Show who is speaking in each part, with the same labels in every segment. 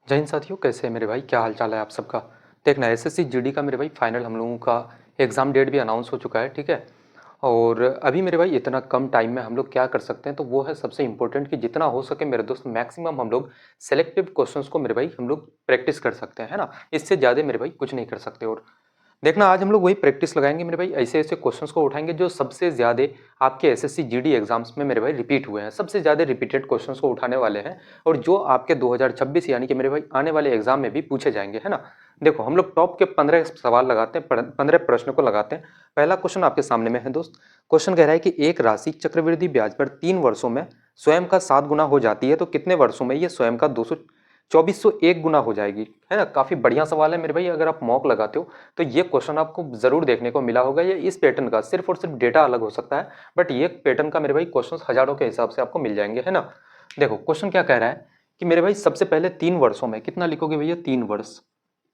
Speaker 1: जय हिंद साथियों, कैसे हैं मेरे भाई? क्या हाल चाल है आप सबका? देखना एसएससी जीडी का मेरे भाई फाइनल हम लोगों का एग्ज़ाम डेट भी अनाउंस हो चुका है, ठीक है। और अभी मेरे भाई इतना कम टाइम में हम लोग क्या कर सकते हैं, तो वो है सबसे इम्पोर्टेंट कि जितना हो सके मेरे दोस्त मैक्सिमम हम लोग सेलेक्टिव क्वेश्चंस को मेरे भाई हम लोग प्रैक्टिस कर सकते हैं, है ना। इससे ज़्यादा मेरे भाई कुछ नहीं कर सकते। और देखना आज हम लोग वही प्रैक्टिस लगाएंगे मेरे भाई, ऐसे ऐसे क्वेश्चंस को उठाएंगे जो सबसे ज़्यादा आपके एसएससी जीडी एग्जाम्स में मेरे भाई रिपीट हुए हैं, सबसे ज़्यादा रिपीटेड क्वेश्चंस को उठाने वाले हैं और जो आपके 2026 यानी कि मेरे भाई आने वाले एग्जाम में भी पूछे जाएंगे, है ना। देखो हम लोग टॉप के 15 सवाल लगाते हैं, 15 प्रश्न को लगाते हैं। पहला क्वेश्चन आपके सामने में है दोस्त। क्वेश्चन कह रहा है कि एक राशि चक्रवृद्धि ब्याज पर 3 वर्षों में स्वयं का 7 गुना हो जाती है, तो कितने वर्षों में ये स्वयं का 2401 गुना हो जाएगी, है ना। काफी बढ़िया सवाल है मेरे भाई। अगर आप मॉक लगाते हो तो ये क्वेश्चन आपको जरूर देखने को मिला होगा। ये इस पैटर्न का सिर्फ और सिर्फ डेटा अलग हो सकता है, बट ये पैटर्न का मेरे भाई क्वेश्चन हजारों के हिसाब से आपको मिल जाएंगे, है ना। देखो क्वेश्चन क्या कह रहा है कि मेरे भाई सबसे पहले 3 वर्षों में कितना लिखोगे भैया? 3 वर्ष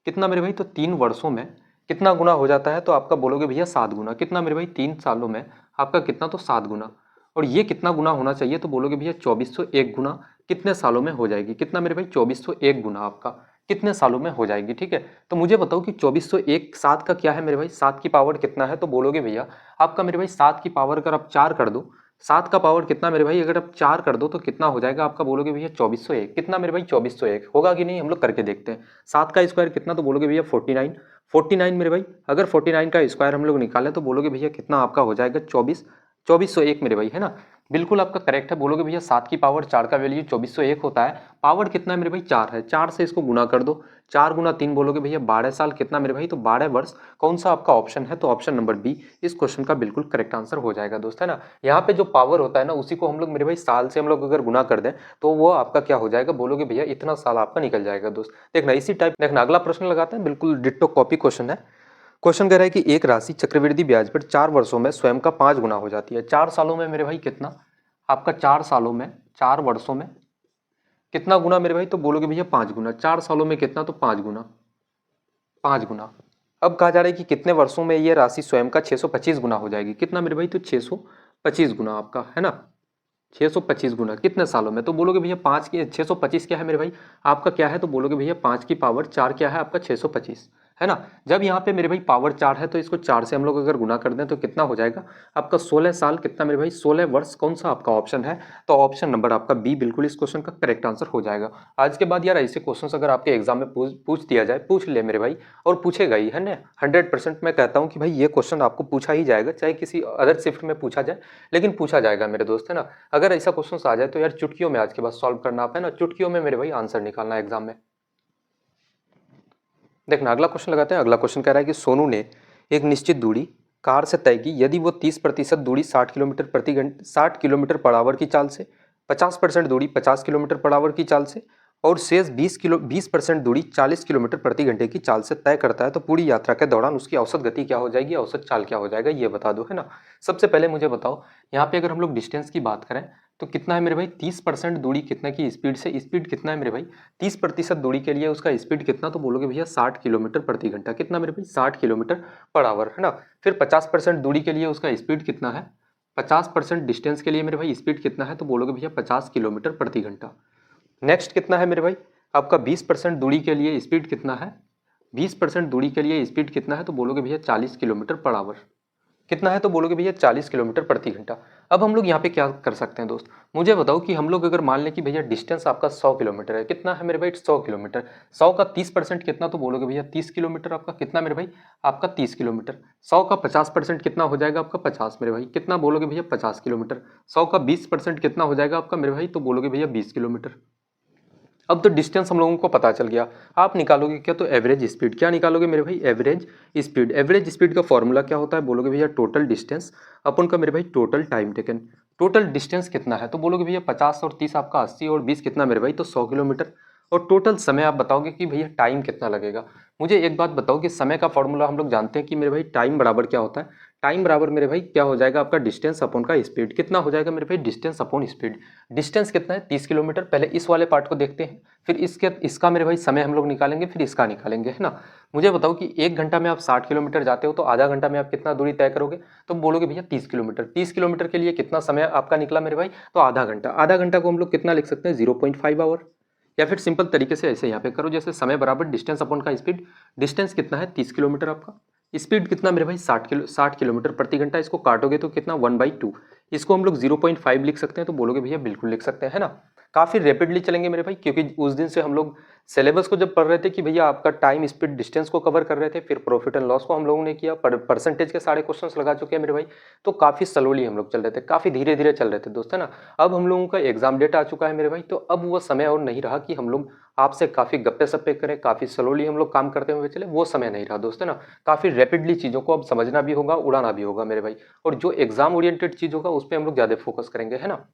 Speaker 1: कितना मेरे भाई? तो 3 वर्षों में कितना गुना हो जाता है, तो आपका बोलोगे भैया 7 गुना। कितना मेरे भाई? 3 सालों में आपका कितना? तो 7 गुना। और ये कितना गुना होना चाहिए, तो बोलोगे भैया 2401 गुना कितने सालों में हो जाएगी। कितना मेरे भाई? 2401 गुना आपका कितने सालों में हो जाएगी, ठीक है। तो मुझे बताओ कि 2401 7 का क्या है मेरे भाई? 7 की पावर कितना है, तो बोलोगे भैया आपका मेरे भाई 7 की पावर अगर आप 4 कर दो, 7 का पावर कितना मेरे भाई? अगर आप 4 कर दो तो कितना हो जाएगा आपका? बोलोगे भैया 2401। कितना मेरे भाई? 2401 होगा कि नहीं, हम लोग करके देखते हैं। 7 का स्क्वायर कितना, तो बोलोगे भैया 49। 49 मेरे भाई, अगर 49 का स्क्वायर हम लोग निकालें तो बोलोगे भैया कितना आपका हो जाएगा? 2401 मेरे भाई, है ना। बिल्कुल आपका करेक्ट है। बोलोगे भैया 7 की पावर 4 का वैल्यू 2401 होता है। पावर कितना है मेरे भाई? 4 है। 4 से इसको गुना कर दो, 4 गुना 3 बोलोगे भैया 12 साल। कितना मेरे भाई? तो 12 वर्ष। कौन सा आपका ऑप्शन है? तो ऑप्शन नंबर बी इस क्वेश्चन का बिल्कुल करेक्ट आंसर हो जाएगा दोस्त, है ना। यहाँ पे जो पावर होता है ना, उसी को हम लोग मेरे भाई साल से हम लोग अगर गुना कर दें तो वो आपका क्या हो जाएगा? बोलोगे भैया इतना साल आपका निकल जाएगा दोस्त। देखना इसी टाइप, देखना अगला प्रश्न लगाते हैं, बिल्कुल डिट्टो कॉपी क्वेश्चन है। क्वेश्चन कह रहा है कि एक राशि चक्रवृद्धि ब्याज पर 4 वर्षों में स्वयं का 5 गुना हो जाती है। 4 सालों में मेरे भाई कितना आपका? 4 सालों में, 4 वर्षों में कितना गुना मेरे भाई? तो बोलोगे भैया 5 गुना। 4 सालों में कितना? तो 5 गुना, 5 गुना। अब कहा जा रहा है कि कितने वर्षों में ये राशि स्वयं का 625 गुना हो जाएगी। कितना मेरे भाई? तो 625 गुना आपका, है ना। 625 गुना कितने सालों में? तो बोलोगे भैया 5 की 625 क्या है मेरे भाई? आपका क्या है? तो बोलोगे भैया 5 की पावर 4 क्या है आपका? 625, है ना। जब यहाँ पे मेरे भाई पावर 4 है तो इसको 4 से हम लोग अगर गुना कर दें तो कितना हो जाएगा आपका? 16 साल। कितना मेरे भाई? 16 वर्ष। कौन सा आपका ऑप्शन है? तो ऑप्शन नंबर आपका बी बिल्कुल इस क्वेश्चन का करेक्ट आंसर हो जाएगा। आज के बाद यार ऐसे क्वेश्चन अगर आपके एग्जाम में पूछ दिया जाए, पूछ ले मेरे भाई, और पूछेगा ही, है ना। 100% मैं कहता हूँ कि भाई ये क्वेश्चन आपको पूछा ही जाएगा, चाहे किसी अदर शिफ्ट में पूछा जाए, लेकिन पूछा जाएगा मेरे दोस्त, है ना। अगर ऐसा क्वेश्चन आ जाए तो यार चुटकियों में आज के बाद सॉल्व करना आप, है ना। चुटकियों में मेरे भाई आंसर निकालना एग्जाम में। देखना अगला क्वेश्चन लगाते हैं। अगला क्वेश्चन कह रहा है कि सोनू ने एक निश्चित दूरी कार से तय की। यदि वो 30% दूरी 60 किलोमीटर प्रति घंटे 60 किलोमीटर पर आवर की चाल से, 50% दूरी 50 किलोमीटर पर आवर की चाल से और शेष 20% दूरी 40 किलोमीटर प्रति घंटे की चाल से तय करता है, तो पूरी यात्रा के दौरान उसकी औसत गति क्या हो जाएगी, औसत चाल क्या हो जाएगा, ये बता दो, है ना। सबसे पहले मुझे बताओ, यहाँ पे अगर हम लोग डिस्टेंस की बात करें तो कितना है मेरे भाई? 30% दूरी कितना की स्पीड से, स्पीड कितना है मेरे भाई? 30% दूरी के लिए उसका स्पीड कितना? तो बोलोगे भैया 60 किलोमीटर प्रति घंटा। कितना मेरे भाई? 60 किलोमीटर पर आवर, है ना। फिर 50% दूरी के लिए उसका स्पीड कितना है? 50% डिस्टेंस के लिए मेरे भाई स्पीड कितना है? तो बोलोगे भैया 50 किलोमीटर प्रति घंटा। नेक्स्ट कितना है मेरे भाई? आपका 20% दूरी के लिए स्पीड कितना है? 20% दूरी के लिए स्पीड कितना है? तो बोलोगे भैया 40 किलोमीटर पर आवर। कितना है? तो बोलोगे भैया 40 किलोमीटर प्रति घंटा। अब हम लोग यहाँ पे क्या कर सकते हैं दोस्त, मुझे बताओ कि हम लोग अगर मान लें कि भैया डिस्टेंस आपका 100 किलोमीटर है। कितना है मेरे भाई? 100 किलोमीटर। 100 का 30% कितना? तो बोलोगे भैया 30 किलोमीटर आपका। कितना मेरे भाई? आपका 30 किलोमीटर। 100 का 50% कितना हो जाएगा आपका? 50 मेरे भाई। कितना बोलोगे भैया? 50 किलोमीटर। 100 का 20% कितना हो जाएगा आपका मेरे भाई? तो बोलोगे भैया 20 किलोमीटर। अब तो डिस्टेंस हम लोगों को पता चल गया। आप निकालोगे क्या? तो एवरेज स्पीड। क्या निकालोगे मेरे भाई? Average speed. एवरेज स्पीड का फॉर्मूला क्या होता है? बोलोगे भैया टोटल डिस्टेंस अपन का मेरे भाई total time taken. Total distance कितना है? तो बोलोगे भैया 50 और 30 आपका 80 और 20 कितना मेरे भाई? तो 100 किलोमीटर। और टोटल समय आप बताओगे कि भैया टाइम कितना लगेगा। मुझे एक बात बताओ कि समय का फॉर्मूला हम लोग जानते हैं कि मेरे भाई टाइम बराबर क्या होता है? टाइम बराबर मेरे भाई क्या हो जाएगा आपका? डिस्टेंस अपॉन का स्पीड। कितना हो जाएगा मेरे भाई? Distance upon speed. डिस्टेंस कितना है? 30 किलोमीटर। पहले इस वाले पार्ट को देखते हैं, फिर इसका मेरे भाई समय हम लोग निकालेंगे, फिर इसका निकालेंगे, है ना। मुझे बताओ कि 1 घंटा में आप 60 किलोमीटर जाते हो तो आधा घंटा में आप कितना दूरी तय करोगे? तो बोलोगे भैया 30 किलोमीटर। 30 किलोमीटर के लिए कितना समय आपका निकला मेरे भाई? तो आधा घंटा। आधा घंटा को हम लोग कितना लिख सकते हैं? 0.5 आवर। या फिर सिंपल तरीके से ऐसे यहाँ पे करो, जैसे समय बराबर डिस्टेंस अपॉन का स्पीड। डिस्टेंस कितना है 30 किलोमीटर आपका, स्पीड कितना मेरे भाई 60 किलोमीटर प्रति घंटा। इसको काटोगे तो कितना 1/2। इसको हम लोग 0.5 लिख सकते हैं, तो बोलोगे भैया बिल्कुल लिख सकते हैं, है ना। काफ़ी रैपिडली चलेंगे मेरे भाई, क्योंकि उस दिन से हम लोग सिलेबस को जब पढ़ रहे थे कि भैया आपका टाइम स्पीड डिस्टेंस को कवर कर रहे थे, फिर प्रॉफिट एंड लॉस को हम लोगों ने किया, परसेंटेज के सारे क्वेश्चंस लगा चुके हैं मेरे भाई। तो काफ़ी स्लोली हम लोग चल रहे थे, काफ़ी धीरे धीरे चल रहे थे दोस्त, है ना। अब हम लोगों का एग्जाम डेट आ चुका है मेरे भाई, तो अब वो समय और नहीं रहा कि हम लोग आपसे काफ़ी गप्पे सप्पे करें, काफ़ी स्लोली हम लोग काम करते हुए चले, वो समय नहीं रहा दोस्त, है ना। काफ़ी रैपिडली चीज़ों को अब समझना भी होगा, उड़ाना भी होगा मेरे भाई। और जो एग्जाम ओरिएंटेड चीज़ होगा उस पर हम लोग ज़्यादा फोकस करेंगे, है ना।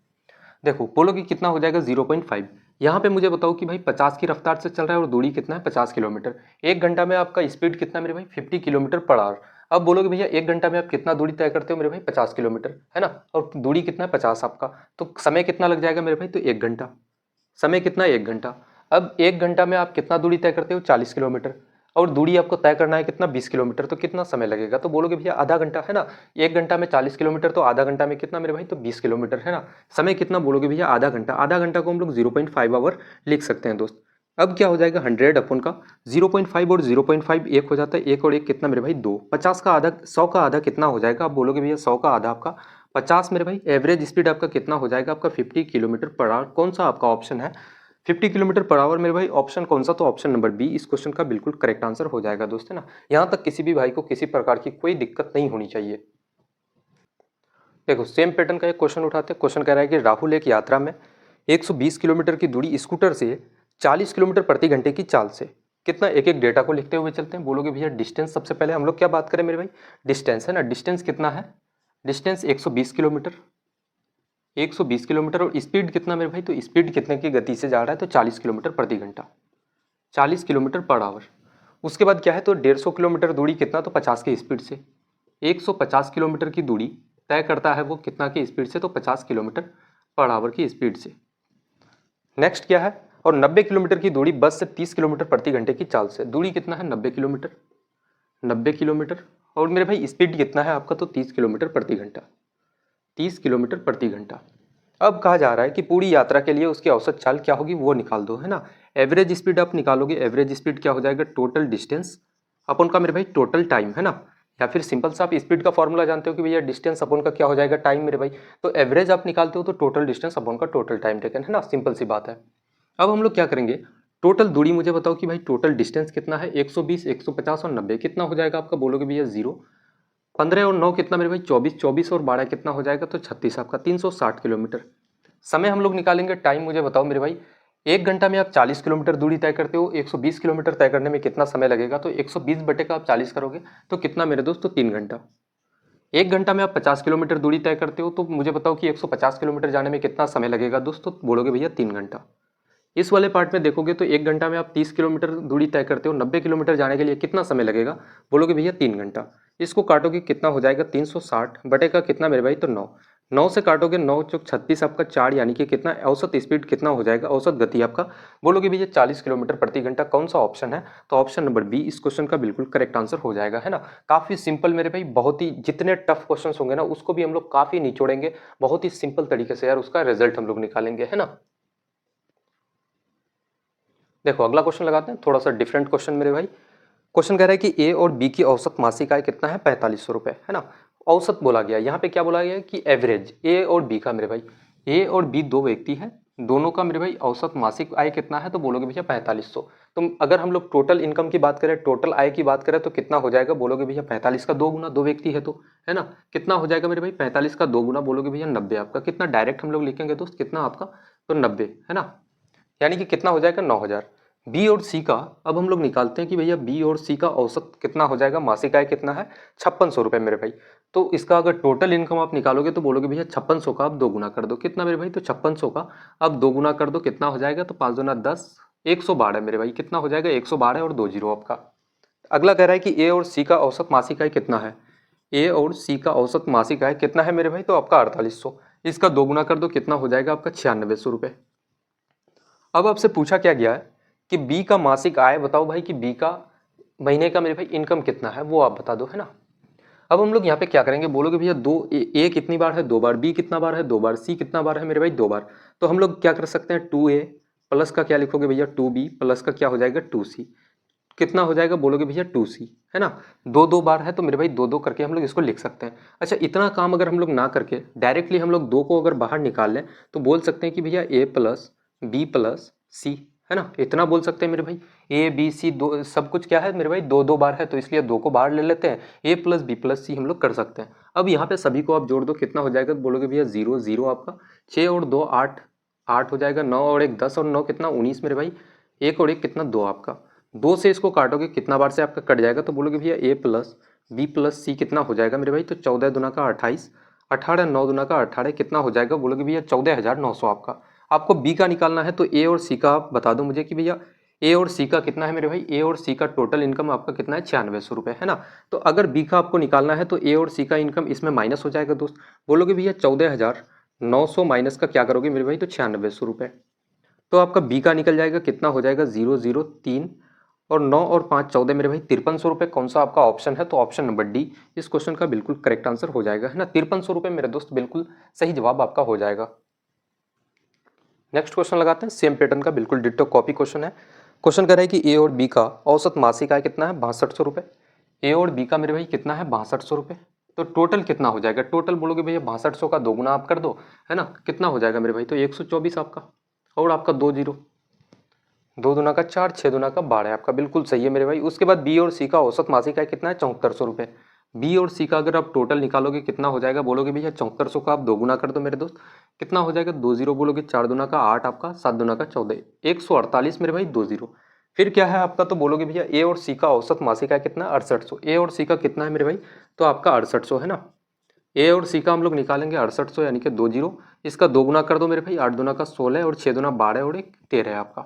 Speaker 1: देखो बोलोगे कितना हो जाएगा 0.5। यहाँ पे मुझे बताओ कि भाई 50 की रफ्तार से चल रहा है और दूरी कितना है 50 किलोमीटर। एक घंटा में आपका स्पीड कितना मेरे भाई 50 किलोमीटर पर आवर। अब बोलोगे भैया एक घंटा में आप कितना दूरी तय करते हो मेरे भाई 50 किलोमीटर, है ना। और दूरी कितना है 50 आपका, तो समय कितना लग जाएगा मेरे भाई, तो 1 घंटा। समय कितना है 1 घंटा। अब 1 घंटा में आप कितना दूरी तय करते हो 40 किलोमीटर, और दूरी आपको तय करना है कितना 20 किलोमीटर, तो कितना समय लगेगा, तो बोलोगे भैया आधा घंटा, है ना। 1 घंटा में 40 किलोमीटर, तो आधा घंटा में कितना मेरे भाई, तो 20 किलोमीटर, है ना। समय कितना बोलोगे भैया आधा घंटा। आधा घंटा को हम लोग 0.5 आवर लिख सकते हैं दोस्त। अब क्या हो जाएगा 100 अपन का 0.5 और 0.5 एक हो जाता है, एक और एक कितना मेरे भाई 2। 50 का आधा 100 का आधा कितना हो जाएगा, आप बोलोगे भैया 100 का आधा आपका 50 मेरे भाई। एवरेज स्पीड आपका कितना हो जाएगा आपका 50 किलोमीटर पर आवर। कौन सा आपका ऑप्शन है 50 किलोमीटर पर आवर मेरे भाई, ऑप्शन कौन सा, तो ऑप्शन नंबर बी इस क्वेश्चन का बिल्कुल करेक्ट आंसर हो जाएगा दोस्त, है ना। यहाँ तक किसी भी भाई को किसी प्रकार की कोई दिक्कत नहीं होनी चाहिए। देखो सेम पैटर्न का एक क्वेश्चन उठाते हैं। क्वेश्चन कह रहा है कि राहुल एक यात्रा में 120 किलोमीटर की दूरी स्कूटर से 40 किलोमीटर प्रति घंटे की चाल से कितना, एक एक डेटा को लिखते हुए चलते हैं। बोलोगे भैया डिस्टेंस, सबसे पहले हम लोग क्या बात करें मेरे भाई, डिस्टेंस, है ना। डिस्टेंस कितना है, डिस्टेंस 120 किलोमीटर, 120 किलोमीटर। और स्पीड कितना मेरे भाई, तो स्पीड कितने की गति से जा रहा है, तो 40 किलोमीटर प्रति घंटा, 40 किलोमीटर पर आवर। उसके बाद क्या है, तो 150 किलोमीटर दूरी कितना, तो 50 की स्पीड से। 150 किलोमीटर की दूरी तय करता है वो कितना की स्पीड से, तो 50 किलोमीटर पर आवर की स्पीड से। नेक्स्ट क्या है, और 90 किलोमीटर की दूरी बस से 30 किलोमीटर प्रति घंटे की चाल से। दूरी कितना है 90 किलोमीटर, 90 किलोमीटर। और मेरे भाई स्पीड कितना है आपका, तो 30 किलोमीटर प्रति घंटा, 30 किलोमीटर प्रति घंटा। अब कहा जा रहा है कि पूरी यात्रा के लिए उसकी औसत चाल क्या होगी वो निकाल दो, है ना। एवरेज स्पीड आप निकालोगे, एवरेज स्पीड क्या हो जाएगा, टोटल डिस्टेंस अपन का मेरे भाई टोटल टाइम, है ना। या फिर सिंपल सा आप स्पीड का फॉर्मूला जानते हो कि भैया डिस्टेंस अपन का क्या हो जाएगा टाइम मेरे भाई। तो एवरेज आप निकालते हो तो टोटल डिस्टेंस अपन का टोटल टाइम टेकन, है ना। सिंपल सी बात है। अब हम लोग क्या करेंगे, टोटल दूरी मुझे बताओ कि भाई टोटल डिस्टेंस कितना है, 120, 150 और 90 कितना हो जाएगा आपका, बोलोगे भैया 0। 15 और 9 कितना मेरे भाई 24, 24 और 12 कितना हो जाएगा, तो 36 आपका 360 किलोमीटर। समय हम लोग निकालेंगे, टाइम मुझे बताओ मेरे भाई। 1 घंटा में आप 40 किलोमीटर दूरी तय करते हो, 120 किलोमीटर तय करने में कितना समय लगेगा, तो 120 बटे का आप 40 करोगे तो कितना मेरे दोस्त, तो 3 घंटा। 1 घंटा में आप 50 किलोमीटर दूरी तय करते हो, तो मुझे बताओ कि 150 किलोमीटर जाने में कितना समय लगेगा दोस्तों, बोलोगे भैया 3 घंटा। इस वाले पार्ट में देखोगे तो 1 घंटा में आप 30 किलोमीटर दूरी तय करते हो, 90 किलोमीटर जाने के लिए कितना समय लगेगा, बोलोगे भैया 3 घंटा। इसको काटोगे कितना हो जाएगा 360 बटे का कितना मेरे भाई, तो 9। 9 से काटोगे 9 चौक 36 आपका 4, यानी कि कितना औसत स्पीड कितना हो जाएगा, औसत गति आपका, बोलोगे भैया 40 किलोमीटर प्रति घंटा। कौन सा ऑप्शन है, तो ऑप्शन नंबर बी इस क्वेश्चन का बिल्कुल करेक्ट आंसर हो जाएगा, है ना। काफी सिंपल मेरे भाई, बहुत ही जितने टफ क्वेश्चन होंगे ना उसको भी हम लोग काफी निचोड़ेंगे, बहुत ही सिंपल तरीके से यार उसका रिजल्ट हम लोग निकालेंगे, है ना। देखो अगला क्वेश्चन लगाते हैं, थोड़ा सा डिफरेंट क्वेश्चन मेरे भाई। क्वेश्चन कह रहा है कि ए और बी की औसत मासिक आय कितना है, 4500 रुपए, है ना। औसत बोला गया, यहाँ पे क्या बोला गया है कि एवरेज ए और बी का मेरे भाई, ए और बी दो व्यक्ति हैं, दोनों का मेरे भाई औसत मासिक आय कितना है, तो बोलोगे भैया 4500। तो अगर हम लोग टोटल इनकम की बात करें, टोटल आय की बात करें तो कितना हो जाएगा, बोलोगे भैया 45 का 2 गुना, दो व्यक्ति है तो, है ना। कितना हो जाएगा मेरे भाई 45 का 2 गुना, बोलोगे भैया 90 आपका। कितना डायरेक्ट हम लोग लिखेंगे दोस्त, कितना आपका, तो 90, है ना। यानी कि कितना हो जाएगा 9000। बी और सी का अब हम लोग निकालते हैं कि भैया बी और सी का औसत कितना हो जाएगा, मासिक आय कितना है 5600 रुपये मेरे भाई। तो इसका अगर टोटल इनकम आप निकालोगे तो बोलोगे भैया 5600 का आप 2 गुना कर दो, कितना मेरे भाई, तो 5600 का अब 2 गुना कर दो, कितना हो जाएगा, तो 5 दूना 10, 112 मेरे भाई। कितना हो जाएगा 112 और 2 जीरो आपका। अगला कह रहा है कि ए और सी का औसत मासिक आय कितना है, ए और सी का औसत मासिक आय कितना है मेरे भाई, तो आपका 4800। इसका 2 गुना कर दो, कितना हो जाएगा आपका 9600 रुपये। अब आपसे पूछा क्या गया है कि बी का मासिक आय बताओ भाई, कि बी का महीने का मेरे भाई इनकम कितना है वो आप बता दो, है ना। अब हम लोग यहाँ पे क्या करेंगे, बोलोगे भैया ए कितनी बार है 2 बार, बी कितना बार है 2 बार, सी कितना बार है मेरे भाई 2 बार। तो हम लोग क्या कर सकते हैं 2a प्लस का क्या लिखोगे भैया 2b, प्लस का क्या हो जाएगा 2c, कितना हो जाएगा बोलोगे भैया 2c, है ना। दो दो बार है तो मेरे भाई दो दो करके हम लोग इसको लिख सकते हैं। अच्छा, इतना काम अगर हम लोग ना करके डायरेक्टली हम लोग दो को अगर बाहर निकाल लें तो बोल सकते हैं कि भैया a प्लस बी प्लस सी, है ना, इतना बोल सकते हैं मेरे भाई। ए बी सी दो सब कुछ क्या है मेरे भाई, दो दो बार है, तो इसलिए दो को बाहर ले लेते हैं, ए प्लस बी प्लस सी हम लोग कर सकते हैं। अब यहाँ पे सभी को आप जोड़ दो, कितना हो जाएगा बोलोगे भैया 0 0 आपका, 6 और 2 8, 8 हो जाएगा, 9 और 1 10 और 9 कितना 19 मेरे भाई, 1 और 1 कितना 2 आपका, 2 से इसको काटोगे कितना बार से आपका कट जाएगा, तो बोलोगे भैया ए प्लस बी प्लस सी कितना हो जाएगा मेरे भाई, तो 14 दूना का 28, 18 9 दूना का 18 कितना हो जाएगा बोलोगे भैया 14,900 आपका। आपको बी का निकालना है तो ए और सी का आप बता दो मुझे कि भैया ए और सी का कितना है मेरे भाई, ए और सी का टोटल इनकम आपका कितना है 9600 रुपये, है ना। तो अगर बी का आपको निकालना है तो ए और सी का इनकम इसमें माइनस हो जाएगा दोस्त, बोलोगे भैया 14,900 माइनस का क्या करोगे मेरे भाई, तो 9600 रुपये, तो आपका बी का निकल जाएगा, कितना हो जाएगा 0 0 3 और 9 और 5 14 मेरे भाई 5300 रुपये। कौन सा आपका ऑप्शन है, तो ऑप्शन नंबर डी इस क्वेश्चन का बिल्कुल करेक्ट आंसर हो जाएगा, है ना। 5300 रुपये मेरे दोस्त बिल्कुल सही जवाब आपका हो जाएगा। नेक्स्ट क्वेश्चन लगाते हैं, सेम पैटर्न का बिल्कुल डिट्टो कॉपी क्वेश्चन है। क्वेश्चन कह रहा है कि ए और बी का औसत मासिक आय कितना है 6200 रुपये, ए और बी का मेरे भाई कितना है 6200 रुपये, तो टोटल कितना हो जाएगा, टोटल बोलोगे भैया 6200 का 2 गुना आप कर दो, है ना, कितना हो जाएगा मेरे भाई, तो 124 आपका, और आपका 2 जीरो, 2 दूना का 4, 6 दूना का 12 आपका, बिल्कुल सही है मेरे भाई। उसके बाद बी और सी का औसत मासिक आय कितना है 7400 रुपये, बी और सी का अगर आप टोटल निकालोगे कितना हो जाएगा बोलोगे भैया 7400 का आप 2 गुना कर दो मेरे दोस्त, कितना हो जाएगा 2 जीरो बोलोगे, 4 दूना का 8 आपका, 7 दूना का 14, 148 मेरे भाई 2 जीरो। फिर क्या है आपका, तो बोलोगे भैया ए और सी का औसत मासिक आय कितना 6800, ए और सी का कितना है मेरे भाई, तो आपका 6800, है ना। ए और सी का हम लोग निकालेंगे 6800 यानी कि 2 जीरो, इसका 2 गुना कर दो मेरे भाई, 8 दूना का 16 और 6 दूना 12 और 1 13 है आपका।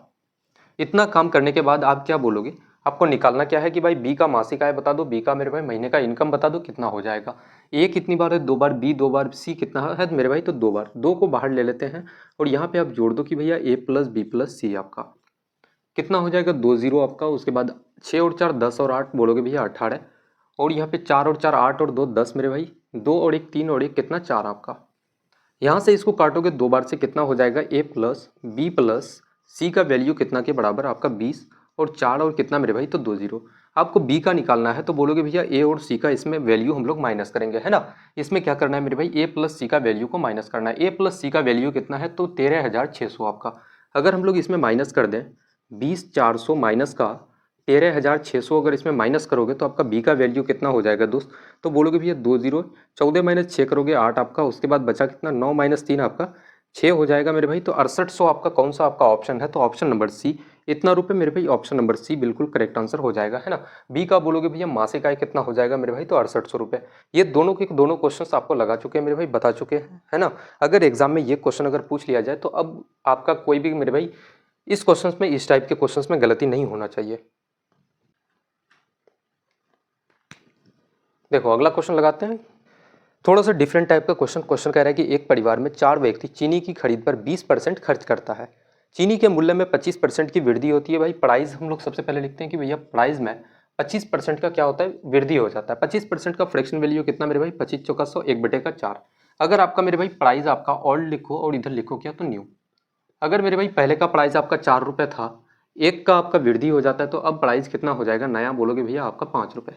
Speaker 1: इतना काम करने के बाद आप क्या बोलोगे, आपको निकालना क्या है कि भाई बी का मासिक आय बता दो, बी का मेरे भाई महीने का इनकम बता दो कितना हो जाएगा। ए कितनी बार है 2 बार, बी 2 बार, सी कितना है मेरे भाई, तो 2 बार, 2 को बाहर ले लेते हैं और यहाँ पे आप जोड़ दो कि भैया ए प्लस बी प्लस सी आपका कितना हो जाएगा 2 जीरो आपका। उसके बाद 6 और 4 10 और 8 बोलोगे भैया 18, और यहाँ पे 4 और 4 8 और 2 10 मेरे भाई, 2 और 1 3 और 1 कितना 4 आपका। यहाँ से इसको काटोगे 2 बार से कितना हो जाएगा, ए प्लस बी प्लस सी का वैल्यू कितना के बराबर आपका 20, और 4 और कितना मेरे भाई, तो 2 जीरो। आपको बी का निकालना है तो बोलोगे भैया ए और सी का इसमें वैल्यू हम लोग माइनस करेंगे, है ना। इसमें क्या करना है मेरे भाई, ए प्लस सी का वैल्यू को माइनस करना है। ए प्लस सी का वैल्यू कितना है, तो 13,600 आपका। अगर हम लोग इसमें माइनस कर दें 20,400 माइनस का 13,600, अगर इसमें माइनस करोगे तो आपका बी का वैल्यू कितना हो जाएगा दोस्त, तो बोलोगे भैया 2 जीरो, 14 माइनस 6 करोगे 8 आपका, उसके बाद बचा कितना 9 माइनस 3 आपका 6 हो जाएगा मेरे भाई, तो 6800 आपका कौन सा आपका ऑप्शन है, तो ऑप्शन नंबर सी, इतना रुपए मेरे भाई, ऑप्शन नंबर सी बिल्कुल करेक्ट आंसर हो जाएगा, है ना। बी का बोलोगे भैया मासिक आय कितना हो जाएगा मेरे भाई, तो 6800 रुपये। ये दोनों के दोनों क्वेश्चन आपको लगा चुके हैं मेरे भाई, बता चुके हैं, है ना। अगर एग्जाम में ये क्वेश्चन अगर पूछ लिया जाए तो अब आपका कोई भी मेरे भाई इस क्वेश्चंस में, इस टाइप के क्वेश्चंस में गलती नहीं होना चाहिए। देखो अगला क्वेश्चन लगाते हैं, थोड़ा सा डिफरेंट टाइप का क्वेश्चन। क्वेश्चन कह रहा है कि एक परिवार में 4 व्यक्ति चीनी की खरीद पर 20% खर्च करता है, चीनी के मूल्य में 25% की वृद्धि होती है। भाई प्राइस हम लोग सबसे पहले लिखते हैं कि भैया प्राइस में 25% का क्या होता है, वृद्धि हो जाता है। 25% का फ्रैक्शन वैल्यू कितना मेरे भाई, 25 चौका 100 1/4। अगर आपका मेरे भाई प्राइस आपका ओल्ड लिखो और इधर लिखो क्या, तो न्यू। अगर मेरे भाई पहले का प्राइस आपका 4 रुपये था, एक का आपका वृद्धि हो जाता है, तो अब प्राइस कितना हो जाएगा नया, बोलोगे भैया आपका 5 रुपये,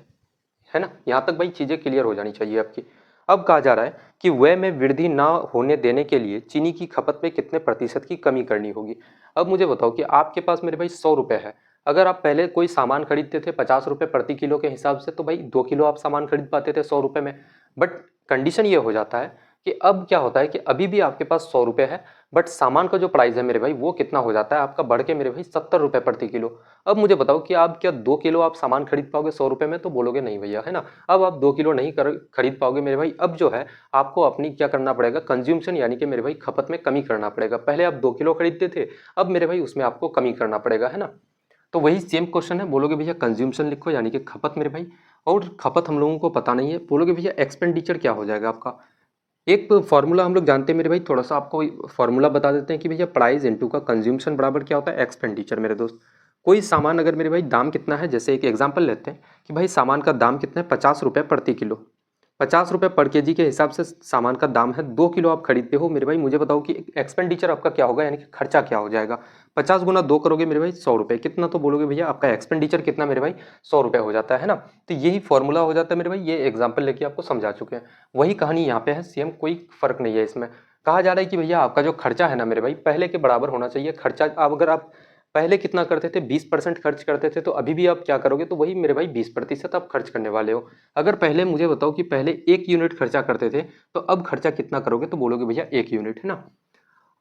Speaker 1: है ना। यहाँ तक भाई चीज़ें क्लियर हो जानी चाहिए आपकी। अब कहा जा रहा है कि व्यय में वृद्धि ना होने देने के लिए चीनी की खपत में कितने प्रतिशत की कमी करनी होगी। अब मुझे बताओ कि आपके पास मेरे भाई 100 रुपये है, अगर आप पहले कोई सामान खरीदते थे 50 रुपये प्रति किलो के हिसाब से, तो भाई 2 किलो आप सामान खरीद पाते थे 100 रुपये में। बट कंडीशन ये हो जाता है कि अब क्या होता है कि अभी भी आपके पास 100 रुपये है, बट सामान का जो प्राइस है मेरे भाई वो कितना हो जाता है आपका बढ़ के मेरे भाई 70 रुपये प्रति किलो। अब मुझे बताओ कि आप क्या 2 किलो आप सामान खरीद पाओगे 100 रुपये में, तो बोलोगे नहीं भैया, है ना। अब आप 2 किलो नहीं खरीद पाओगे मेरे भाई। अब जो है आपको अपनी क्या करना पड़ेगा, कंज्यूमशन यानी कि मेरे भाई खपत में कमी करना पड़ेगा। पहले आप 2 किलो खरीदते थे, अब मेरे भाई उसमें आपको कमी करना पड़ेगा, है ना। तो वही सेम क्वेश्चन है, बोलोगे भैया कंज्यूमशन लिखो यानी कि खपत मेरे भाई, और खपत हम लोगों को पता नहीं है, बोलोगे भैया एक्सपेंडिचर क्या हो जाएगा आपका। एक फार्मूला हम लोग जानते हैं मेरे भाई, थोड़ा सा आपको फार्मूला बता देते हैं कि भैया प्राइस इनटू का कंज्यूमशन बराबर क्या होता है, एक्सपेंडिचर मेरे दोस्त। कोई सामान अगर मेरे भाई दाम कितना है, जैसे एक एग्जांपल लेते हैं कि भाई सामान का दाम कितना है 50 रुपये प्रति किलो, ₹50 पर केजी के हिसाब से सामान का दाम है, 2 किलो आप खरीदते हो मेरे भाई, मुझे बताओ कि एक्सपेंडिचर आपका क्या होगा, यानी कि खर्चा क्या हो जाएगा। 50 गुना 2 करोगे मेरे भाई ₹100, कितना तो बोलोगे भैया आपका एक्सपेंडिचर कितना मेरे भाई ₹100 हो जाता है ना। तो यही फॉर्मूला हो जाता है मेरे भाई, ये एग्जाम्पल लेके आपको समझा चुके हैं। वही कहानी यहाँ पे है, सेम, कोई फर्क नहीं है इसमें। कहा जा रहा है कि भैया आपका जो खर्चा है ना मेरे भाई, पहले के बराबर होना चाहिए खर्चा। अब अगर आप पहले कितना करते थे, 20% खर्च करते थे, तो अभी भी आप क्या करोगे, तो वही मेरे भाई 20% आप खर्च करने वाले हो। अगर पहले मुझे बताओ कि पहले 1 यूनिट खर्चा करते थे, तो अब खर्चा कितना करोगे, तो बोलोगे भैया 1 यूनिट, है ना।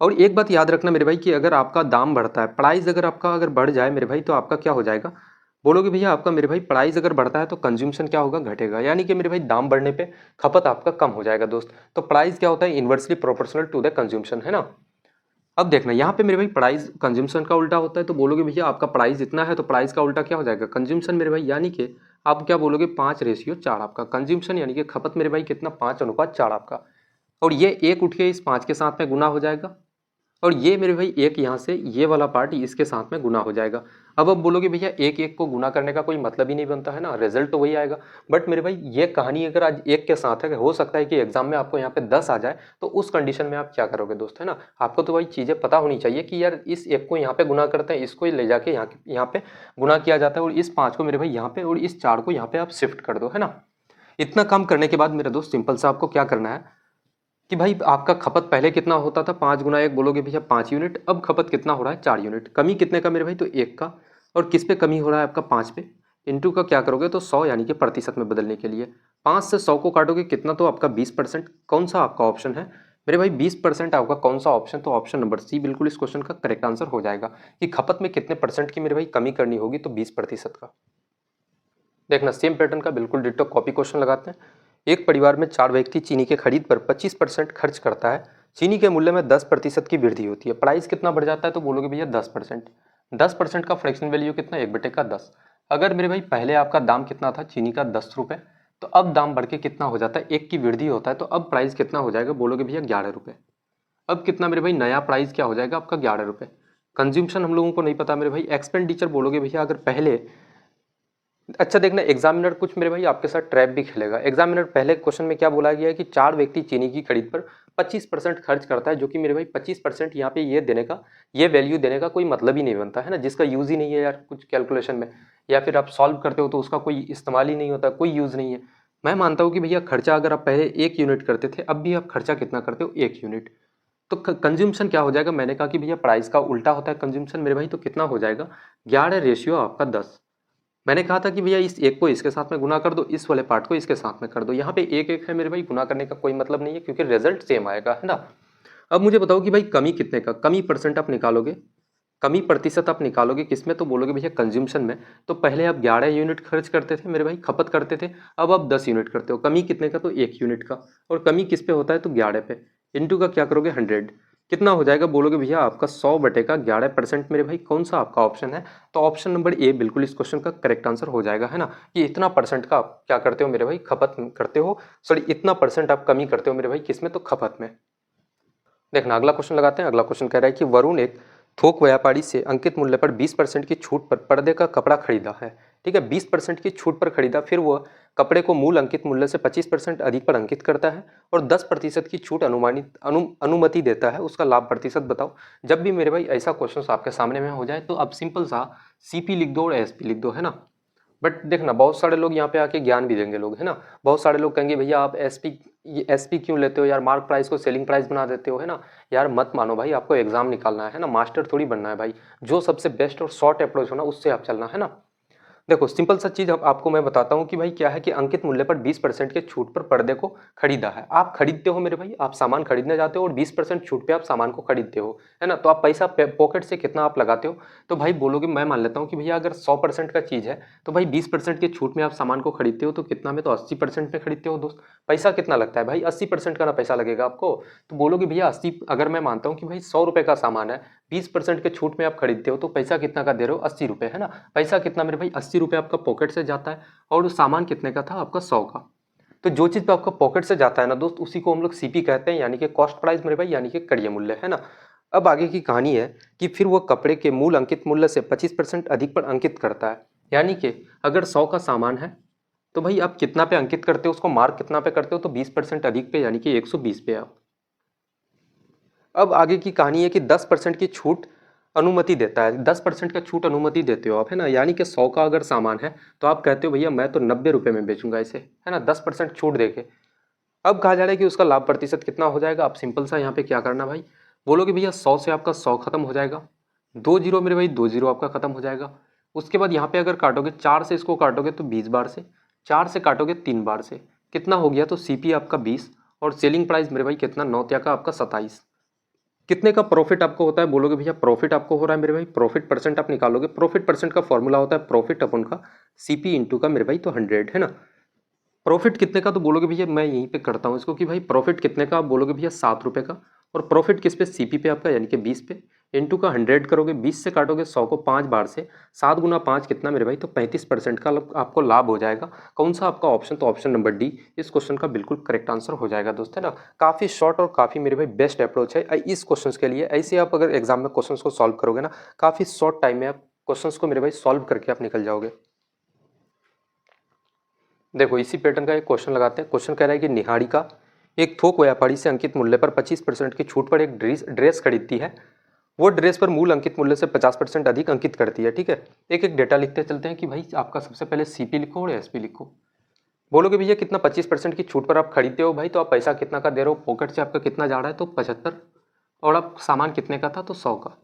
Speaker 1: और एक बात याद रखना मेरे भाई कि अगर आपका दाम बढ़ता है, प्राइस अगर आपका अगर बढ़ जाए मेरे भाई, तो आपका क्या हो जाएगा, बोलोगे भैया आपका मेरे भाई प्राइस अगर बढ़ता है तो कंज्यूमशन क्या होगा, घटेगा। यानी कि मेरे भाई दाम बढ़ने पे खपत आपका कम हो जाएगा दोस्त। तो प्राइस क्या होता है, inversely proportional to the consumption, है ना। अब देखना यहाँ पे मेरे भाई प्राइस कंज्यूमशन का उल्टा होता है, तो बोलोगे भैया आपका प्राइस इतना है, तो प्राइस का उल्टा क्या हो जाएगा, कंज्यूमशन मेरे भाई। यानी कि आप क्या बोलोगे, 5:4 आपका कंज्यूमशन, यानी कि खपत मेरे भाई कितना, 5:4 आपका। और ये एक उठ के इस 5 के साथ में गुना हो जाएगा, और ये मेरे भाई एक यहाँ से ये वाला पार्ट इसके साथ में गुना हो जाएगा। अब बोलोगे भैया एक एक को गुना करने का कोई मतलब ही नहीं बनता है ना, रिजल्ट तो वही आएगा। बट मेरे भाई ये कहानी अगर आज एक के साथ है, हो सकता है कि एग्जाम में आपको यहाँ पे 10 आ जाए, तो उस कंडीशन में आप क्या करोगे दोस्त, है ना। आपको तो भाई चीज़ें पता होनी चाहिए कि यार इस एक को यहाँ पे गुना करते हैं, इसको ले जाके यहाँ पे गुना किया जाता है, और इस 5 को मेरे भाई यहाँ पे, और इस 4 को यहाँ पे आप शिफ्ट कर दो, है ना। इतना काम करने के बाद मेरे दोस्त सिंपल सा आपको क्या करना है कि भाई आपका खपत पहले कितना होता था, 5 गुना 1, बोलोगे भैया 5 यूनिट। अब खपत कितना हो रहा है, 4 यूनिट। कमी कितने का मेरे भाई, तो 1 का। और किस पे कमी हो रहा है आपका, 5 पे। इंटू का क्या करोगे, तो 100, यानी कि प्रतिशत में बदलने के लिए 5 से 100 को काटोगे कितना, तो आपका 20%। कौन सा आपका ऑप्शन है मेरे भाई, 20% आपका कौन सा ऑप्शन, तो ऑप्शन नंबर सी बिल्कुल इस क्वेश्चन का करेक्ट आंसर हो जाएगा कि खपत में कितने परसेंट की मेरे भाई कमी करनी होगी, तो 20% का। देखना सेम पैटर्न का बिल्कुल डिट्टो कॉपी क्वेश्चन लगाते हैं। एक परिवार में 4 व्यक्ति चीनी के खरीद पर 25% खर्च करता है। चीनी के मूल्य में 10% की वृद्धि होती है, प्राइस कितना बढ़ जाता है, तो बोलोगे भैया 10%। 10% का फ्रैक्शन वैल्यू कितना, 1/10। अगर मेरे भाई पहले आपका दाम कितना था चीनी का, 10 रुपये, तो अब दाम बढ़ के कितना हो जाता है, 1 की वृद्धि होता है, तो अब प्राइस कितना हो जाएगा, बोलोगे भैया 11 रुपये। अब कितना मेरे भाई नया प्राइस क्या हो जाएगा आपका, 11 रुपये। कंज्यूमशन हम लोगों को नहीं पता मेरे भाई, एक्सपेंडिचर बोलोगे भैया अगर पहले, अच्छा देखना एग्जामिनर कुछ मेरे भाई आपके साथ ट्रैप भी खेलेगा। एग्जामिनर पहले क्वेश्चन में क्या बोला गया है कि 4 व्यक्ति चीनी की खरीद पर 25% खर्च करता है, जो कि मेरे भाई 25% यहाँ पे ये देने का, ये वैल्यू देने का कोई मतलब ही नहीं बनता है ना, जिसका यूज ही नहीं है यार कुछ कैलकुलेशन में, या फिर आप सॉल्व करते हो तो उसका कोई इस्तेमाल ही नहीं होता, कोई यूज नहीं है। मैं मानता हूँ कि भैया खर्चा अगर आप पहले 1 यूनिट करते थे, अब भी आप खर्चा कितना करते हो, 1 यूनिट। तो कंज्यूमशन क्या हो जाएगा, मैंने कहा कि भैया प्राइस का उल्टा होता है कंज्यूमशन मेरे भाई, तो कितना हो जाएगा, 11 आपका 10। मैंने कहा था कि भैया इस एक को इसके साथ में गुना कर दो, इस वाले पार्ट को इसके साथ में कर दो। यहाँ पे एक एक है मेरे भाई, गुना करने का कोई मतलब नहीं है, क्योंकि रिजल्ट सेम आएगा, है ना। अब मुझे बताओ कि भाई कमी कितने का, कमी परसेंट आप निकालोगे, कमी प्रतिशत आप निकालोगे किसमें, तो बोलोगे भैया कंज्यूमशन में। तो पहले आप 11 यूनिट खर्च करते थे मेरे भाई, खपत करते थे, अब आप 10 यूनिट करते हो। कमी कितने का, तो 1 यूनिट का। और कमी किस पे होता है, तो 11 पे। इंटू का क्या करोगे, 100। कितना हो जाएगा, बोलोगे भैया आपका 100/11%। मेरे भाई कौन सा आपका ऑप्शन है, तो ऑप्शन नंबर ए बिल्कुल इस क्वेश्चन का करेक्ट आंसर हो जाएगा, है ना। कि इतना परसेंट का आप क्या करते हो मेरे भाई, खपत करते हो, सॉरी इतना परसेंट आप कमी करते हो मेरे भाई, किसमें, तो खपत में। देखना अगला क्वेश्चन लगाते हैं। अगला क्वेश्चन कह रहा है कि वरुण एक थोक व्यापारी से अंकित मूल्य पर 20% की छूट पर पर्दे का कपड़ा खरीदा है। ठीक है, 20% की छूट पर खरीदा, फिर वह कपड़े को मूल अंकित मूल्य से 25% अधिक पर अंकित करता है और 10% की छूट अनुमति देता है। उसका लाभ प्रतिशत बताओ। जब भी मेरे भाई ऐसा क्वेश्चन आपके सामने में हो जाए, तो आप सिंपल सा सीपी लिख दो और एसपी लिख दो, है ना। बट देखना बहुत सारे लोग यहाँ पे आके ज्ञान भी देंगे लोग, है ना। बहुत सारे लोग कहेंगे भैया आप एसपी क्यों लेते हो यार, मार्क प्राइस को सेलिंग प्राइस बना देते हो, है ना। यार मत मानो भाई, आपको एग्जाम निकालना है ना, मास्टर थोड़ी बनना है भाई। जो सबसे बेस्ट और शॉर्ट अप्रोच हो ना, उससे आप चलना, है ना। देखो सिंपल सा चीज आपको मैं बताता हूँ कि भाई क्या है कि अंकित मूल्य पर 20% के छूट पर पर्दे को खरीदा है। आप खरीदते हो मेरे भाई, आप सामान खरीदने जाते हो और 20% छूट पे आप सामान को खरीदते हो, है ना। तो आप पैसा पॉकेट से कितना आप लगाते हो, तो भाई बोलोगे, मैं मान लेता हूँ कि भैया अगर 100% का चीज है, तो भाई 20% के छूट में आप सामान को खरीदते हो, तो कितना में, तो 80% में खरीदते हो दोस्त। पैसा कितना लगता है भाई, 80% का ना पैसा लगेगा आपको। तो बोलोगे भैया 80, अगर मैं मानता हूँ कि भाई 100 रुपये का सामान है, 20% के छूट में आप खरीदते हो, तो पैसा कितना का दे रहे हो, 80 रुपये, है ना। पैसा कितना मेरे भाई, 80 रुपये आपका पॉकेट से जाता है, और सामान कितने का था आपका, 100 का। तो जो चीज पे आपका पॉकेट से जाता है ना दोस्त, उसी को हम लोग सीपी कहते हैं, यानी कि कॉस्ट प्राइस मेरे भाई, यानी कि कड़िया मूल्य, है ना। अब आगे की कहानी है कि फिर वो कपड़े के मूल अंकित मूल्य से 25% अधिक पर अंकित करता है। यानी कि अगर 100 का सामान है, तो भाई आप कितना पे अंकित करते हो, उसको मार्क कितना पे करते हो, तो 20% अधिक पे यानी कि 120 पे आप। अब आगे की कहानी है कि 10% की छूट अनुमति देता है, 10% का छूट अनुमति देते हो आप, है ना। यानी कि 100 का अगर सामान है तो आप कहते हो भैया मैं तो 90 रुपये में बेचूंगा इसे, है ना, 10% छूट देके। अब कहा जा रहा है कि उसका लाभ प्रतिशत कितना हो जाएगा। आप सिंपल सा यहाँ पे क्या करना भाई, बोलोगे भैया 100 से आपका 100 खत्म हो जाएगा, 2 जीरो मेरे भाई 2 जीरो आपका खत्म हो जाएगा। उसके बाद यहाँ पे अगर काटोगे 4 से इसको काटोगे तो 20 बार से, 4 से काटोगे 3 बार से, कितना हो गया, तो सीपी आपका 20 और सेलिंग प्राइस मेरे भाई कितना, 9 का आपका 27। कितने का प्रॉफिट आपको होता है, बोलोगे भैया प्रॉफिट आपको हो रहा है मेरे भाई, प्रॉफिट परसेंट आप निकालोगे, प्रॉफिट परसेंट का फॉर्मूला होता है प्रॉफिट अपन का सीपी इंटू का मेरे भाई तो 100, है ना। प्रॉफिट कितने का, तो बोलोगे भैया मैं यहीं पे करता हूँ इसको कि भाई प्रॉफिट कितने का, आप बोलोगे भैया 7 रुपये का, और प्रॉफिट किस पे, सीपी पे आपका यानी कि 20 पे, इंटू का 100 करोगे, 20 से काटोगे 100 को 5 बार से, 7 गुना 5 कितना मेरे भाई, तो 35% का आपको लाभ हो जाएगा। कौन सा आपका ऑप्शन, तो ऑप्शन नंबर डी इस क्वेश्चन का बिल्कुल करेक्ट आंसर हो जाएगा दोस्त, है ना। काफ़ी शॉर्ट और काफ़ी मेरे भाई बेस्ट अप्रोच है इस क्वेश्चन के लिए। ऐसे आप अगर एग्जाम में क्वेश्चन को सॉल्व करोगे ना, काफ़ी शॉर्ट टाइम में आप क्वेश्चन को मेरे भाई सॉल्व करके आप निकल जाओगे। देखो इसी पैटर्न का एक क्वेश्चन लगाते हैं। क्वेश्चन कह रहा है कि निहारिका एक थोक व्यापारी से अंकित मूल्य पर 25% की छूट पर एक ड्रेस खरीदती है। वो ड्रेस पर मूल अंकित मूल्य से 50% अधिक अंकित करती है, ठीक है। एक एक डेटा लिखते चलते हैं कि भाई आपका सबसे पहले सीपी लिखो और एसपी लिखो। बोलोगे भैया कितना, 25% की छूट पर आप खरीदते हो भाई, तो आप पैसा कितना का दे रहे हो, पॉकेट से आपका कितना जा रहा है, तो 75, और आप सामान कितने का था, तो 100 का।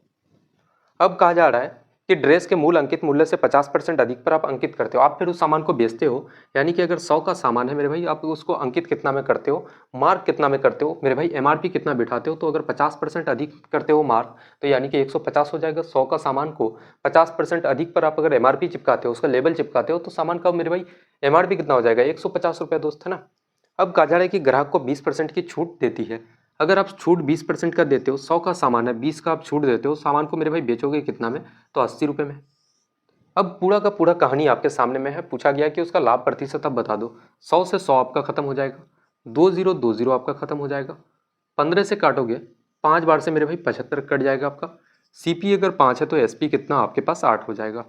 Speaker 1: अब कहा जा रहा है कि ड्रेस के मूल अंकित मूल्य से 50% अधिक पर आप अंकित करते हो, आप फिर उस सामान को बेचते हो। यानी कि अगर 100 का सामान है मेरे भाई, आप उसको अंकित कितना में करते हो, मार्क कितना में करते हो मेरे भाई, एमआरपी कितना बिठाते हो, तो अगर 50% अधिक करते हो मार्क, तो यानी कि 150 हो जाएगा। 100 का सामान को 50% अधिक पर आप अगर एमआरपी चिपकाते हो, उसका लेबल चिपकाते हो, तो सामान का मेरे भाई एमआरपी कितना हो जाएगा, 150 रुपये दोस्त, है ना। अब कहा जा रहा है कि ग्राहक को 20% की छूट देती है। अगर आप छूट 20% का देते हो, 100 का सामान है, 20 का आप छूट देते हो, सामान को मेरे भाई बेचोगे कितना में, तो 80 रुपये में। अब पूरा का पूरा कहानी आपके सामने में है, पूछा गया कि उसका लाभ प्रतिशत आप बता दो। 100 से 100 आपका खत्म हो जाएगा, 2 0 आपका खत्म हो जाएगा, 15 से काटोगे 5 बार से मेरे भाई 75 कट जाएगा आपका। सीपी अगर 5 है तो एसपी कितना आपके पास 8 हो जाएगा।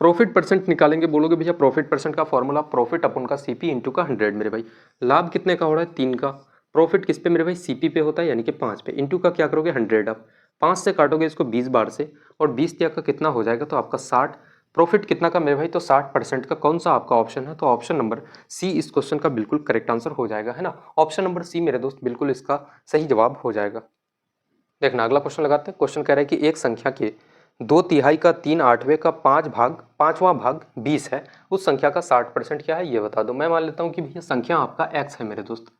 Speaker 1: प्रॉफिट परसेंट निकालेंगे, बोलोगे भैया प्रॉफिट परसेंट का फॉर्मूला प्रॉफिट अपन का सीपी इंटू का 100 मेरे भाई। लाभ कितने का हो रहा है, 3 का। प्रॉफिट किस पे मेरे भाई, सीपी पे होता है यानी कि 5 पे, इंटू का क्या करोगे 100, आप 5 से काटोगे इसको 20 बार से, और 20 का कितना हो जाएगा, तो आपका 60। प्रॉफिट कितना का मेरे भाई, तो 60% का। कौन सा आपका ऑप्शन है, तो ऑप्शन नंबर सी इस क्वेश्चन का बिल्कुल करेक्ट आंसर हो जाएगा, है ना। ऑप्शन नंबर सी मेरे दोस्त बिल्कुल इसका सही जवाब हो जाएगा। देखना अगला क्वेश्चन लगाते हैं। क्वेश्चन कह रहा है कि एक संख्या के 2/3 का 3/8 का 5वां भाग 20 है, उस संख्या का 60% क्या है, ये बता दो। मैं मान लेता हूं कि भैया संख्या आपका x है मेरे दोस्त,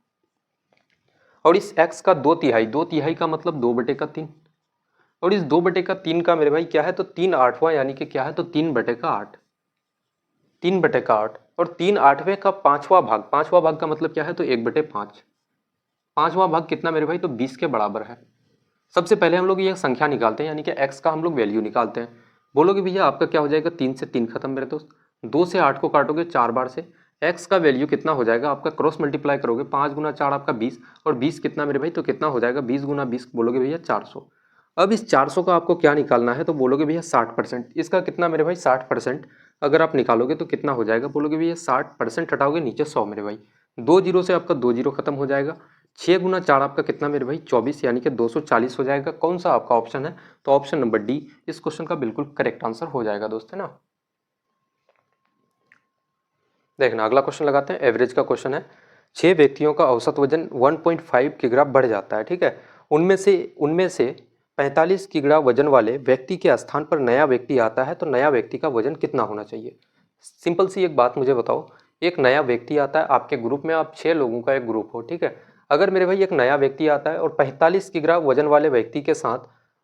Speaker 1: और इस x का 2/3 का मतलब 2/3, और इस 2/3 का मेरे भाई क्या है, तो 3/8 यानी कि क्या है, तो 3/8, 3/8, और 3/8 का 5वां भाग का मतलब क्या है, तो 1/5, 5वां भाग कितना मेरे भाई, तो 20 के बराबर है। सबसे पहले हम लोग ये संख्या निकालते हैं, यानी कि x का हम लोग वैल्यू निकालते हैं। बोलोगे भैया आपका क्या हो जाएगा, 3 से 3 खत्म मेरे दोस्त, 2 से 8 को काटोगे 4 बार से, x का वैल्यू कितना हो जाएगा आपका, क्रॉस मल्टीप्लाई करोगे, 5 गुना 4 आपका 20, और 20 कितना मेरे भाई, तो कितना हो जाएगा, 20 गुना 20 बोलोगे भैया 400। अब इस 400 का आपको क्या निकालना है, तो बोलोगे भैया 60%। इसका कितना मेरे भाई, 60% अगर आप निकालोगे तो कितना हो जाएगा, बोलोगे भैया 60% हटाओगे नीचे 100 मेरे भाई, 2 जीरो से आपका 2 जीरो खत्म हो जाएगा। 6 गुना 4 आपका कितना मेरे भाई, 24, यानी कि 240 हो जाएगा। कौन सा आपका ऑप्शन है, तो ऑप्शन नंबर डी इस क्वेश्चन का बिल्कुल करेक्ट आंसर हो जाएगा दोस्त, है ना। देखना अगला क्वेश्चन लगाते हैं। एवरेज का क्वेश्चन है। 6 व्यक्तियों का औसत वजन 1.5 किग्रा बढ़ जाता है, ठीक है। उनमें से 45 किग्रा वजन वाले व्यक्ति के स्थान पर नया व्यक्ति आता है, तो नया व्यक्ति का वजन कितना होना चाहिए। सिंपल सी एक बात मुझे बताओ, एक नया व्यक्ति आता है आपके ग्रुप में, आप 6 लोगों का एक ग्रुप हो, ठीक है। अगर मेरे भाई एक नया व्यक्ति आता है और 45 किग्रा वजन वाले व्यक्ति के साथ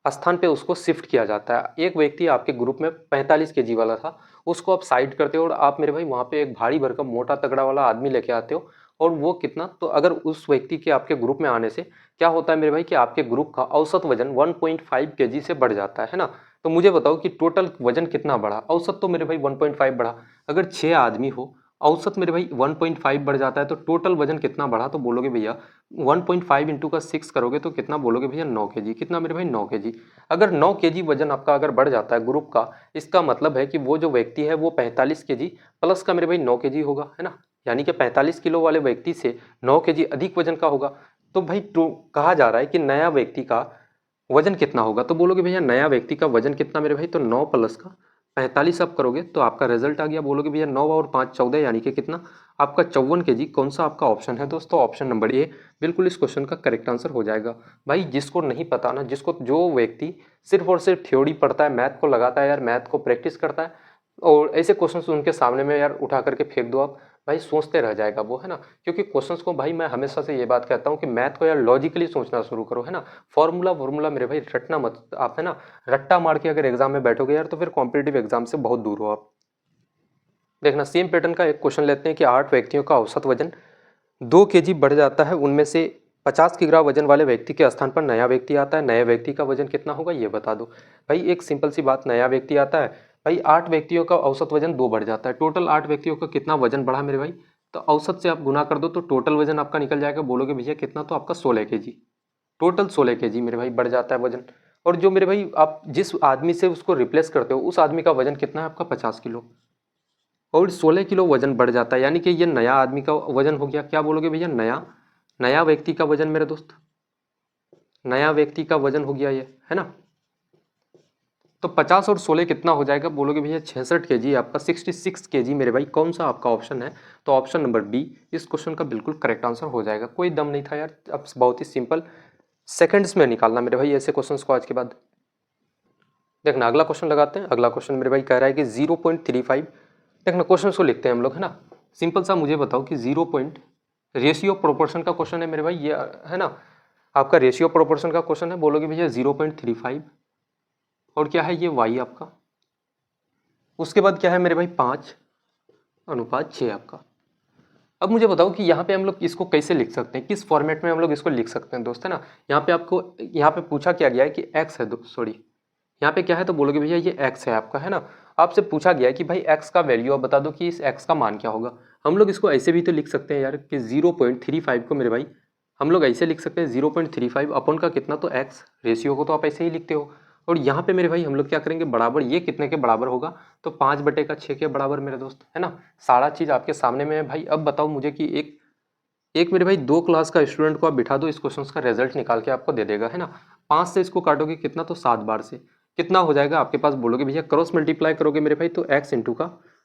Speaker 1: स्थान पे उसको शिफ्ट किया जाता है। एक व्यक्ति आपके ग्रुप में 45 केजी वाला था, उसको आप साइड करते हो और आप मेरे भाई वहाँ पे एक भारी भरकम मोटा तगड़ा वाला आदमी लेके आते हो, और वो कितना, तो अगर उस व्यक्ति के आपके ग्रुप में आने से क्या होता है मेरे भाई, कि आपके ग्रुप का औसत वजन 1.5 केजी से बढ़ जाता है ना। तो मुझे बताओ कि टोटल वजन कितना बढ़ा, औसत तो मेरे भाई 1.5 बढ़ा। अगर 6 आदमी हो औसत मेरे भाई 1.5 बढ़ जाता है तो टोटल वजन कितना बढ़ा, तो बोलोगे भैया 1.5 इंटू का 6 करोगे तो कितना बोलोगे भैया 9 केजी। कितना मेरे भाई 9 केजी। अगर 9 केजी वजन आपका अगर बढ़ जाता है ग्रुप का, इसका मतलब है कि वो जो व्यक्ति है वो 45 केजी प्लस का मेरे भाई 9 केजी होगा, है ना। यानी कि 45 किलो वाले व्यक्ति से 9 केजी अधिक वजन का होगा। तो भाई तो कहा जा रहा है कि नया व्यक्ति का वजन कितना होगा, तो बोलोगे भैया नया व्यक्ति का वजन कितना मेरे भाई, तो 9 प्लस का 45 आप करोगे तो आपका रिजल्ट आ गया। बोलोगे भैया 9 और 5 14, यानी कि कितना आपका 54 केजी। कौन सा आपका ऑप्शन है दोस्तों, ऑप्शन नंबर ए बिल्कुल इस क्वेश्चन का करेक्ट आंसर हो जाएगा। भाई जिसको नहीं पता ना, जिसको जो व्यक्ति सिर्फ और सिर्फ थ्योरी पढ़ता है, मैथ को लगाता है यार, मैथ को प्रैक्टिस करता है और ऐसे क्वेश्चन उनके सामने में यार उठा करके फेंक दो आप, भाई सोचते रह जाएगा वो, है ना। क्योंकि क्वेश्चंस को भाई मैं हमेशा से ये बात कहता हूँ कि मैथ को यार लॉजिकली सोचना शुरू करो, है ना। फॉर्मूला मेरे भाई रटना मत आप, है ना। रट्टा मार के अगर एग्जाम में बैठोगे यार तो फिर कॉम्पिटेटिव एग्जाम से बहुत दूर हो आप। देखना सेम पैटर्न का एक क्वेश्चन लेते हैं कि 8 व्यक्तियों का औसत वजन 2 केजी बढ़ जाता है, उनमें से 50 किग्रा वजन वाले व्यक्ति के स्थान पर नया व्यक्ति आता है, नए व्यक्ति का वजन कितना होगा ये बता दो। भाई एक सिंपल सी बात, नया व्यक्ति आता है, भाई 8 व्यक्तियों का औसत वजन 2 बढ़ जाता है, टोटल 8 व्यक्तियों का कितना वजन बढ़ा मेरे भाई, तो औसत से आप गुना कर दो तो टोटल वजन आपका निकल जाएगा। बोलोगे भैया कितना, तो आपका 16 केजी, टोटल 16 केजी मेरे भाई बढ़ जाता है वजन। और जो मेरे भाई आप जिस आदमी से उसको रिप्लेस करते हो उस आदमी का वजन कितना है आपका 50 किलो, और 16 किलो वजन बढ़ जाता है, यानी कि ये नया आदमी का वजन हो गया। क्या बोलोगे भैया, नया नया व्यक्ति का वजन मेरे दोस्त, नया व्यक्ति का वजन हो गया ये, है ना। तो 50 और 16 कितना हो जाएगा, बोलोगे भैया 66 केजी आपका, 66 केजी मेरे भाई। कौन सा आपका ऑप्शन है, तो ऑप्शन नंबर बी इस क्वेश्चन का बिल्कुल करेक्ट आंसर हो जाएगा। कोई दम नहीं था यार, अब बहुत ही सिंपल, सेकंड्स में निकालना मेरे भाई ऐसे क्वेश्चंस को आज के बाद। देखना अगला क्वेश्चन लगाते हैं। अगला क्वेश्चन मेरे भाई कह रहा है कि 0.35, देखना क्वेश्चन को लिखते हैं हम लोग, है ना। सिंपल सा मुझे बताओ कि 0 पॉइंट रेशियो प्रोपोर्शन का क्वेश्चन है मेरे भाई ये, है ना। आपका रेशियो प्रोपोर्शन का क्वेश्चन है, बोलोगे भैया 0.35 और क्या है ये वाई आपका, उसके बाद क्या है मेरे भाई 5:6 आपका। अब मुझे बताओ कि यहाँ पे हम लोग इसको कैसे लिख सकते हैं, किस फॉर्मेट में हम लोग इसको लिख सकते हैं दोस्त, है ना। यहाँ पे आपको यहाँ पे पूछा क्या गया है कि एक्स है, सॉरी यहाँ पे क्या है, तो बोलोगे भैया ये एक्स है आपका, है ना। आपसे पूछा गया है कि भाई एक्स का वैल्यू आप बता दो कि इस एक्स का मान क्या होगा। हम लोग इसको ऐसे भी तो लिख सकते हैं यार कि 0.35 को मेरे भाई हम लोग ऐसे लिख सकते हैं 0.35 अपन का कितना, तो एक्स, रेशियो को तो आप ऐसे ही लिखते हो। और यहाँ पे मेरे भाई हम लोग क्या करेंगे, बराबर ये कितने के बराबर होगा, तो 5/6 के बराबर मेरे दोस्त, है ना। सारा चीज़ आपके सामने में है भाई। अब बताओ मुझे कि एक एक मेरे भाई 2 क्लास का स्टूडेंट को आप बिठा दो, इस क्वेश्चन का रिजल्ट निकाल के आपको दे देगा, है ना। 5 से इसको काटोगे कितना, तो 7 बार से कितना हो जाएगा आपके पास, बोलोगे भैया क्रॉस मल्टीप्लाई करोगे मेरे भाई तो x इंटू का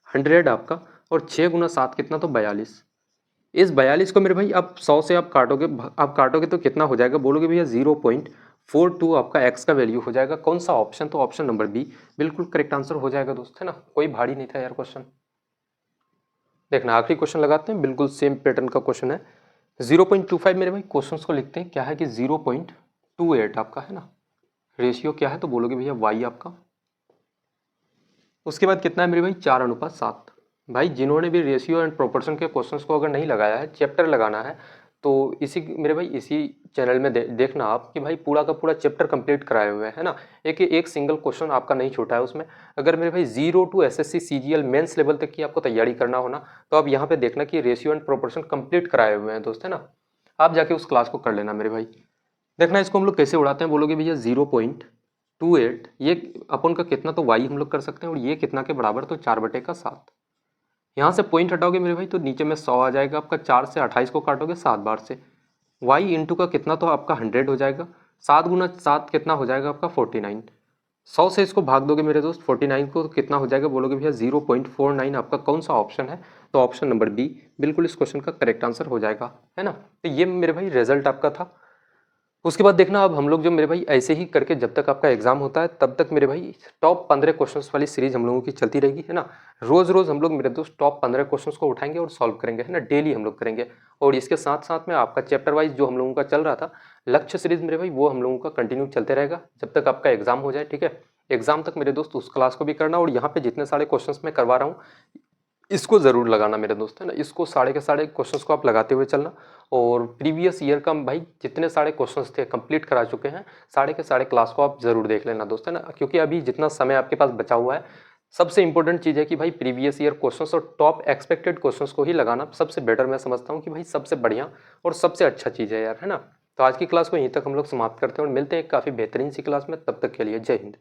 Speaker 1: 100 आपका, और 6 गुना 7 कितना, तो 42। इस 42 को मेरे भाई आप 100 से आप काटोगे तो कितना हो जाएगा, बोलोगे भैया 0.42 आपका x का वैल्यू हो जाएगा। कौन सा ऑप्शन, तो ऑप्शन नंबर बी बिल्कुल करेक्ट आंसर हो जाएगा दोस्त, है ना। कोई भारी नहीं था यार क्वेश्चन। देखना आखिरी क्वेश्चन लगाते हैं, बिल्कुल सेम पैटर्न का क्वेश्चन है। 0.25 मेरे भाई क्वेश्चन को लिखते हैं, क्या है कि 0.28 आपका, है ना। रेशियो क्या है, तो बोलोगे भैया वाई आपका। उसके बाद कितना है मेरे भाई 4:7। भाई जिन्होंने भी रेशियो एंड प्रोपोर्शन के क्वेश्चंस को अगर नहीं लगाया है, चैप्टर लगाना है, तो इसी मेरे भाई इसी चैनल में देखना आप कि भाई पूरा का पूरा चैप्टर कंप्लीट कराए हुए है ना। एक सिंगल क्वेश्चन आपका नहीं छूटा है उसमें। अगर मेरे भाई 0 to SSC CGL mains level तक की आपको तैयारी करना हो ना, तो आप यहाँ पे देखना कि रेशियो एंड प्रोपोर्शन कंप्लीट कराए हुए हैं दोस्त, है ना। आप जाके उस क्लास को कर लेना मेरे भाई। देखना इसको हम लोग कैसे उड़ाते हैं, बोलोगे भैया 0.28 ये अपन का कितना, तो वाई हम लोग कर सकते हैं, और ये कितना के बराबर, तो 4/7। यहाँ से पॉइंट हटाओगे मेरे भाई तो नीचे में 100 आ जाएगा आपका। 4 से 28 को काटोगे 7 बार से, वाई इंटू का कितना, तो आपका 100 हो जाएगा। 7 गुना 7 कितना हो जाएगा आपका 49। 100 से इसको भाग दोगे मेरे दोस्त 49 को, तो कितना हो जाएगा, बोलोगे भैया 0.49 आपका। कौन सा ऑप्शन है, तो ऑप्शन नंबर बी बिल्कुल इस क्वेश्चन का करेक्ट आंसर हो जाएगा, है ना। तो ये मेरे भाई रिजल्ट आपका था। उसके बाद देखना अब हम लोग जो मेरे भाई ऐसे ही करके जब तक आपका एग्जाम होता है तब तक मेरे भाई टॉप 15 क्वेश्चंस वाली सीरीज हम लोगों की चलती रहेगी, है ना। रोज रोज हम लोग मेरे दोस्त टॉप 15 क्वेश्चंस को उठाएंगे और सॉल्व करेंगे, है ना। डेली हम लोग करेंगे। और इसके साथ साथ में आपका चैप्टर वाइज जो हम लोगों का चल रहा था लक्ष्य सीरीज मेरे भाई, वो हम लोगों का कंटिन्यू चलते रहेगा जब तक आपका एग्जाम हो जाए, ठीक है। एग्जाम तक मेरे दोस्त उस क्लास को भी करना, और यहाँ पे जितने सारे क्वेश्चंस मैं करवा रहा हूँ इसको ज़रूर लगाना मेरे दोस्त, है ना। इसको सारे के सारे क्वेश्चंस को आप लगाते हुए चलना। और प्रीवियस ईयर का भाई जितने सारे क्वेश्चंस थे कंप्लीट करा चुके हैं, सारे के सारे क्लास को आप ज़रूर देख लेना दोस्त, है ना। क्योंकि अभी जितना समय आपके पास बचा हुआ है सबसे इंपॉर्टेंट चीज़ है कि भाई प्रीवियस ईयर क्वेश्चंस और टॉप एक्सपेक्टेड क्वेश्चंस को ही लगाना सबसे बेटर मैं समझता हूँ कि भाई सबसे बढ़िया और सबसे अच्छा चीज़ है यार, है ना। तो आज की क्लास को यहीं तक हम लोग समाप्त करते हैं और मिलते हैं एक काफ़ी बेहतरीन सी क्लास में, तब तक के लिए जय हिंद।